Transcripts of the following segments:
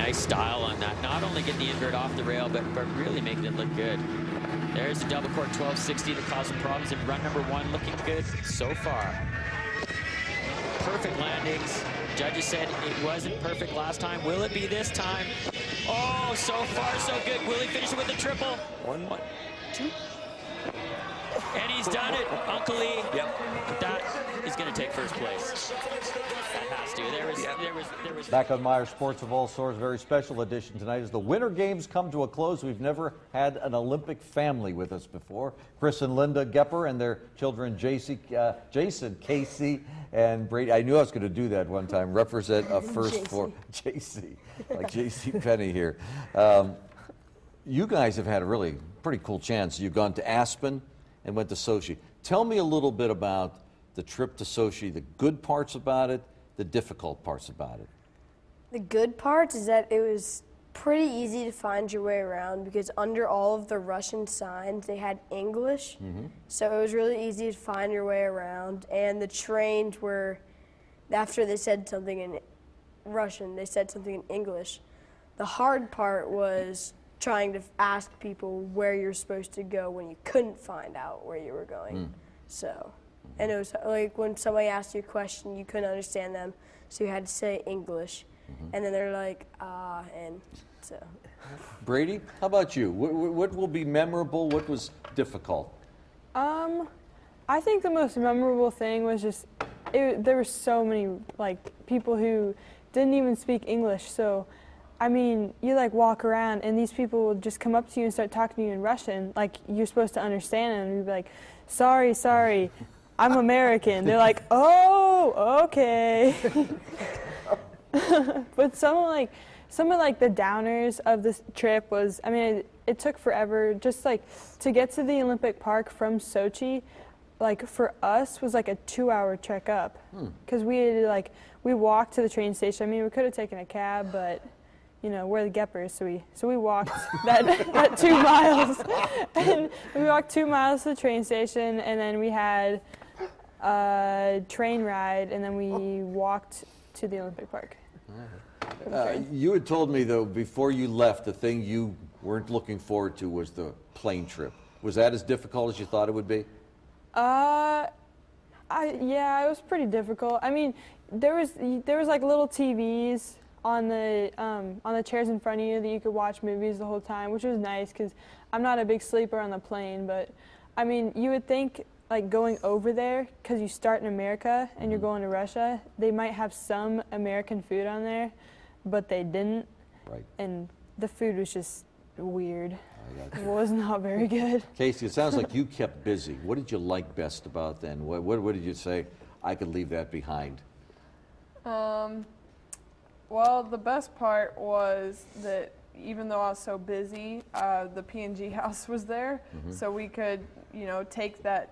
nice style on that. Not only getting the invert off the rail, but really making it look good. There's the double cork 1260 that caused some problems in run number 1, looking good so far. Perfect landings. Judges said it wasn't perfect last time. Will it be this time? Oh, so far so good. Will he finish it with a triple? One, two. And he's done it, Uncle Lee. Yep. That is going to take first place. That has to. There was. Back on Meyer Sports of All Sorts, very special edition tonight as the Winter Games come to a close. We've never had an Olympic family with us before. Chris and Linda Gepper and their children Jason, Casey, and Brady. I knew I was going to do that one time. Represent a first for JC, like J.C. Penney here. You guys have had a really pretty cool chance. You've gone to Aspen and went to Sochi. Tell me a little bit about the trip to Sochi, the good parts about it, the difficult parts about it. The good part is that it was pretty easy to find your way around because under all of the Russian signs, they had English. So it was really easy to find your way around. And the trains were, after they said something in Russian, they said something in English. The hard part was trying to ask people where you're supposed to go when you couldn't find out where you were going. So, and it was like when somebody asked you a question, you couldn't understand them, so you had to say English. And then they're like, and so. Brady, how about you? What will be memorable? What was difficult? I think the most memorable thing was just, there were so many people who didn't even speak English, so I mean, you walk around and these people will just come up to you and start talking to you in Russian, like you're supposed to understand it, and you'd be like, sorry, I'm American. They're like, oh, okay. But some of the downers of this trip was, I mean, it took forever just to get to the Olympic Park from Sochi. For us was a 2-hour trek up because we walked to the train station. I mean, we could have taken a cab, but we're the Geppers, so we walked that 2 miles, and we walked 2 miles to the train station, and then we had a train ride, and then we walked to the Olympic Park. You had told me though before you left, the thing you weren't looking forward to was the plane trip. Was that as difficult as you thought it would be? Yeah, it was pretty difficult. I mean, there was little TVs on the chairs in front of you that you could watch movies the whole time, which was nice because I'm not a big sleeper on the plane. But I mean, you would think going over there, because you start in America and you're going to Russia, they might have some American food on there, but they didn't. Right. And the food was just weird. It was not very good. Casey, it sounds like you kept busy. What did you like best about then? What did you say, I could leave that behind? Well, the best part was that even though I was so busy, the P&G house was there, so we could, take that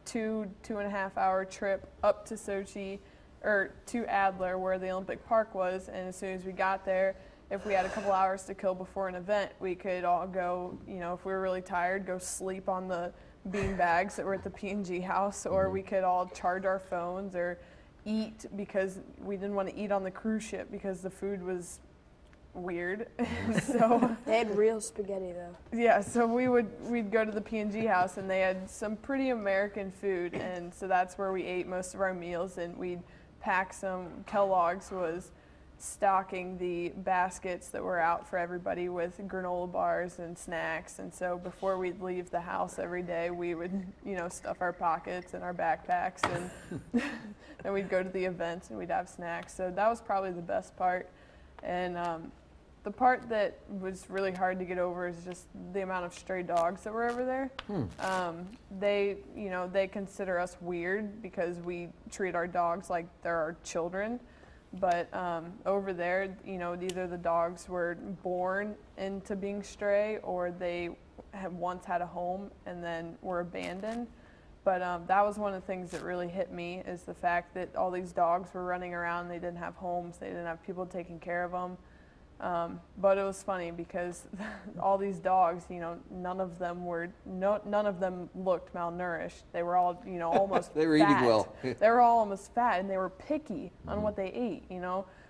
2.5 hour trip up to Sochi, or to Adler, where the Olympic Park was, and as soon as we got there, if we had a couple hours to kill before an event, we could all go, if we were really tired, go sleep on the bean bags that were at the P&G house, or we could all charge our phones or eat, because we didn't want to eat on the cruise ship because the food was weird. So they had real spaghetti though. Yeah, so we'd go to the P&G house and they had some pretty American food, and so that's where we ate most of our meals, and we'd pack some. Kellogg's was stocking the baskets that were out for everybody with granola bars and snacks, and so before we'd leave the house every day, we would stuff our pockets and our backpacks, and then we'd go to the events and we'd have snacks. So that was probably the best part. And the part that was really hard to get over is just the amount of stray dogs that were over there. They consider us weird because we treat our dogs like they're our children. But over there, either the dogs were born into being stray, or they had once had a home and then were abandoned. But that was one of the things that really hit me, is the fact that all these dogs were running around. They didn't have homes. They didn't have people taking care of them. But it was funny because all these dogs, none of them looked malnourished. They were all, almost they were fat. eating well. They were all almost fat, and they were picky on what they ate.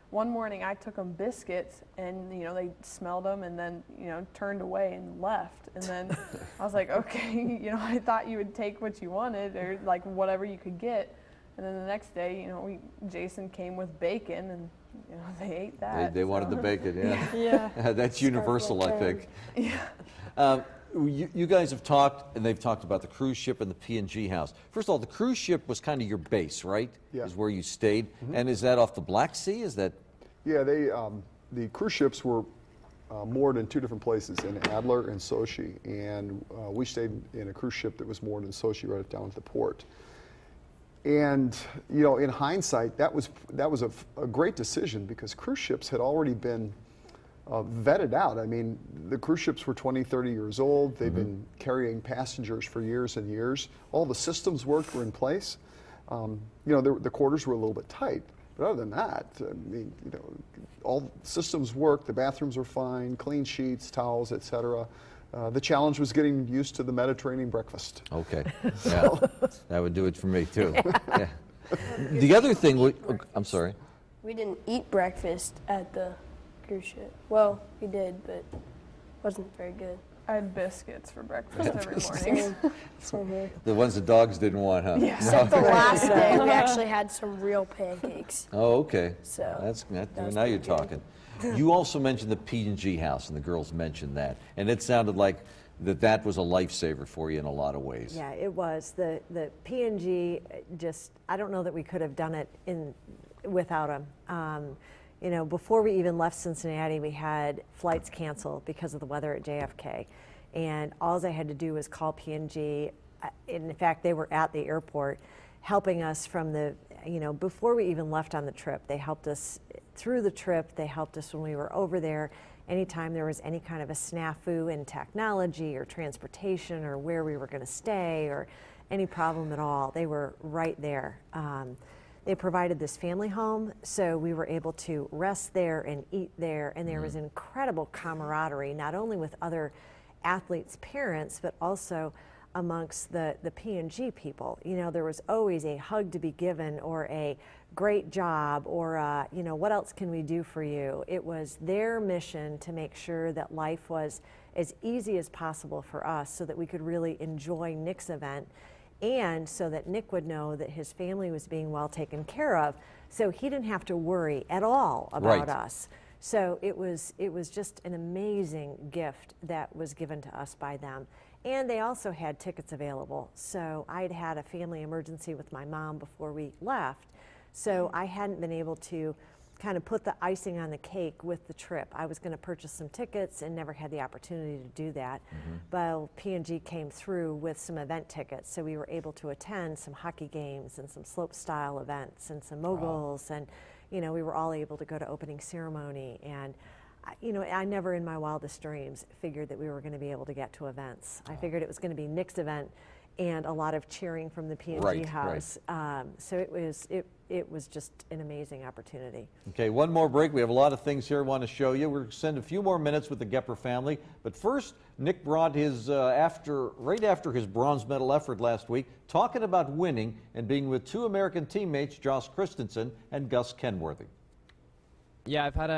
one morning I took them biscuits, and you know, they smelled them and then, you know, turned away and left. And then I was like, okay, you know, I thought you would take what you wanted, or like whatever you could get. And then the next day, you know, Jason came with bacon, and you know, they ate that. They wanted the bacon, yeah. Yeah. That's universal, I think. Yeah. You guys have talked, and they've talked about the cruise ship and the P&G house. First of all, the cruise ship was kind of your base, right? Yeah. Is where you stayed. And is that off the Black Sea? Is that? Yeah, the cruise ships were moored in two different places, in Adler and Sochi, and we stayed in a cruise ship that was moored in Sochi right down at the port. And you know, in hindsight, that was a great decision, because cruise ships had already been vetted out. I mean, the cruise ships were 20, 30 years old. They've been carrying passengers for years and years. All the systems were in place. You know, the quarters were a little bit tight, but other than that, I mean, you know, all systems worked. The bathrooms were fine, clean sheets, towels, etc. The challenge was getting used to the Mediterranean breakfast. Okay. Yeah. That would do it for me too. Yeah. The other thing, I'm sorry. We didn't eat breakfast at the cruise ship. Well, we did, but it wasn't very good. I had biscuits for breakfast every morning. Same here. The ones the dogs didn't want, huh? Yeah. Except the last day, we actually had some real pancakes. Oh, okay. So, That's was now you're pretty good. talking. You also mentioned the P&G house, and the girls mentioned that, and it sounded like that was a lifesaver for you in a lot of ways. Yeah, it was. The P&G, just, I don't know that we could have done it without them. You know, before we even left Cincinnati, we had flights canceled because of the weather at JFK. And all I had to do was call P&G. In fact, they were at the airport helping us from you know, before we even left on the trip. They helped us through the trip. They helped us when we were over there. Anytime there was any kind of a snafu in technology or transportation or where we were going to stay or any problem at all, they were right there. They provided this family home, so we were able to rest there and eat there, and there was incredible camaraderie, not only with other athletes' parents, but also amongst the P&G people. You know, there was always a hug to be given, or a great job, or you know, what else can we do for you? It was their mission to make sure that life was as easy as possible for us, so that we could really enjoy Nick's event, and so that Nick would know that his family was being well taken care of, so he didn't have to worry at all about us. So it was just an amazing gift that was given to us by them. And they also had tickets available. So I'd had a family emergency with my mom before we left, so I hadn't been able to kind of put the icing on the cake with the trip. I was going to purchase some tickets and never had the opportunity to do that. But P&G came through with some event tickets, so we were able to attend some hockey games and some slope style events and some moguls, and you know, we were all able to go to opening ceremony. And you know, I never in my wildest dreams figured that we were going to be able to get to events. I figured it was going to be Nick's event and a lot of cheering from the P&G house. So it was just an amazing opportunity. Okay, one more break. We have a lot of things here I want to show you. We're going to spend a few more minutes with the Gepper family. But first, Nick brought his, right after his bronze medal effort last week, talking about winning and being with two American teammates, Josh Christensen and Gus Kenworthy. Yeah, I've had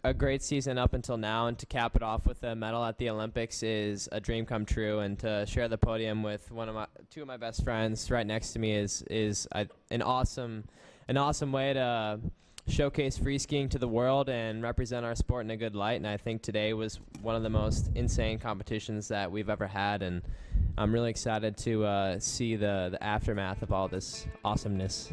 a great season up until now, and to cap it off with a medal at the Olympics is a dream come true. And to share the podium with two of my best friends right next to me is an awesome way to showcase free skiing to the world and represent our sport in a good light. And I think today was one of the most insane competitions that we've ever had, and I'm really excited to see the aftermath of all this awesomeness.